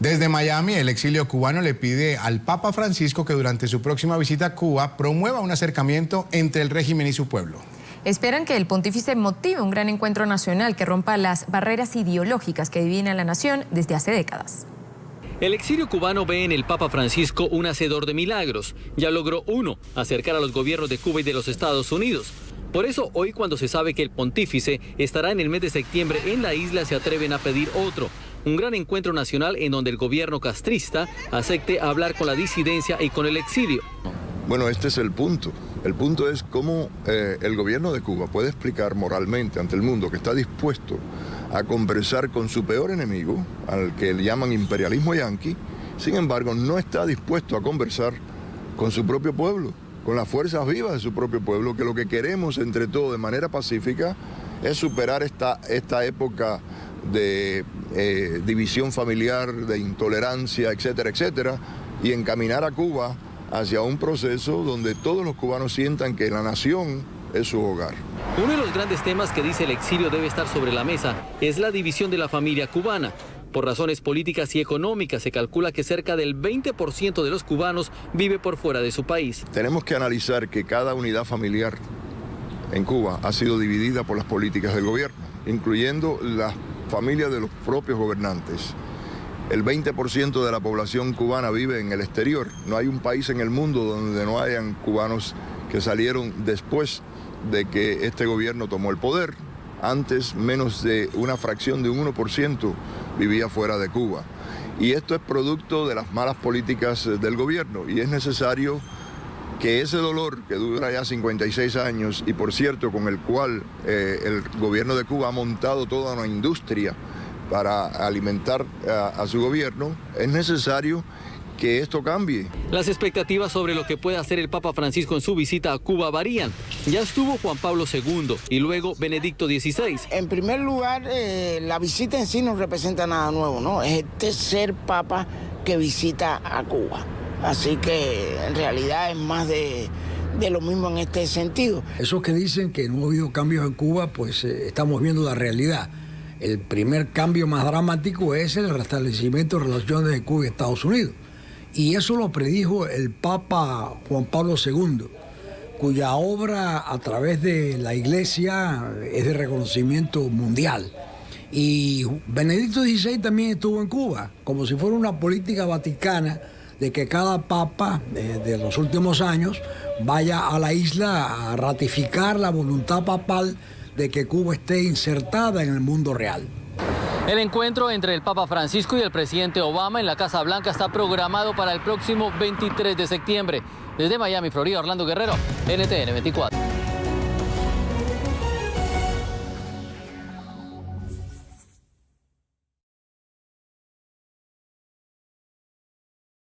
Desde Miami, el exilio cubano le pide al Papa Francisco que durante su próxima visita a Cuba promueva un acercamiento entre el régimen y su pueblo. Esperan que el pontífice motive un gran encuentro nacional que rompa las barreras ideológicas que dividen a la nación desde hace décadas. El exilio cubano ve en el Papa Francisco un hacedor de milagros. Ya logró uno, acercar a los gobiernos de Cuba y de los Estados Unidos. Por eso hoy, cuando se sabe que el pontífice estará en el mes de septiembre en la isla, se atreven a pedir otro. Un gran encuentro nacional en donde el gobierno castrista acepte hablar con la disidencia y con el exilio. Bueno, este es el punto. El punto es cómo el gobierno de Cuba puede explicar moralmente ante el mundo que está dispuesto a conversar con su peor enemigo, al que le llaman imperialismo yanqui. Sin embargo, no está dispuesto a conversar con su propio pueblo, con las fuerzas vivas de su propio pueblo, que lo que queremos entre todos de manera pacífica es superar esta época de división familiar, de intolerancia, etcétera, etcétera, y encaminar a Cuba hacia un proceso donde todos los cubanos sientan que la nación es su hogar. Uno de los grandes temas que dice el exilio debe estar sobre la mesa es la división de la familia cubana. Por razones políticas y económicas se calcula que cerca del 20% de los cubanos vive por fuera de su país. Tenemos que analizar que cada unidad familiar en Cuba ha sido dividida por las políticas del gobierno, incluyendo las familias de los propios gobernantes. El 20% de la población cubana vive en el exterior. No hay un país en el mundo donde no hayan cubanos que salieron después de que este gobierno tomó el poder. Antes, menos de una fracción de un 1% vivía fuera de Cuba. Y esto es producto de las malas políticas del gobierno y es necesario que ese dolor que dura ya 56 años y por cierto con el cual el gobierno de Cuba ha montado toda una industria para alimentar a su gobierno, es necesario que esto cambie. Las expectativas sobre lo que puede hacer el Papa Francisco en su visita a Cuba varían. Ya estuvo Juan Pablo II y luego Benedicto XVI. En primer lugar, la visita en sí no representa nada nuevo, ¿no? Es el tercer Papa que visita a Cuba. Así que en realidad es más de lo mismo en este sentido. Esos que dicen que no ha habido cambios en Cuba, pues estamos viendo la realidad. El primer cambio más dramático es el restablecimiento de relaciones de Cuba y Estados Unidos. Y eso lo predijo el Papa Juan Pablo II, cuya obra a través de la Iglesia es de reconocimiento mundial. Y Benedicto XVI también estuvo en Cuba, como si fuera una política vaticana de que cada papa de los últimos años vaya a la isla a ratificar la voluntad papal de que Cuba esté insertada en el mundo real. El encuentro entre el Papa Francisco y el presidente Obama en la Casa Blanca está programado para el próximo 23 de septiembre. Desde Miami, Florida, Orlando Guerrero, NTN 24.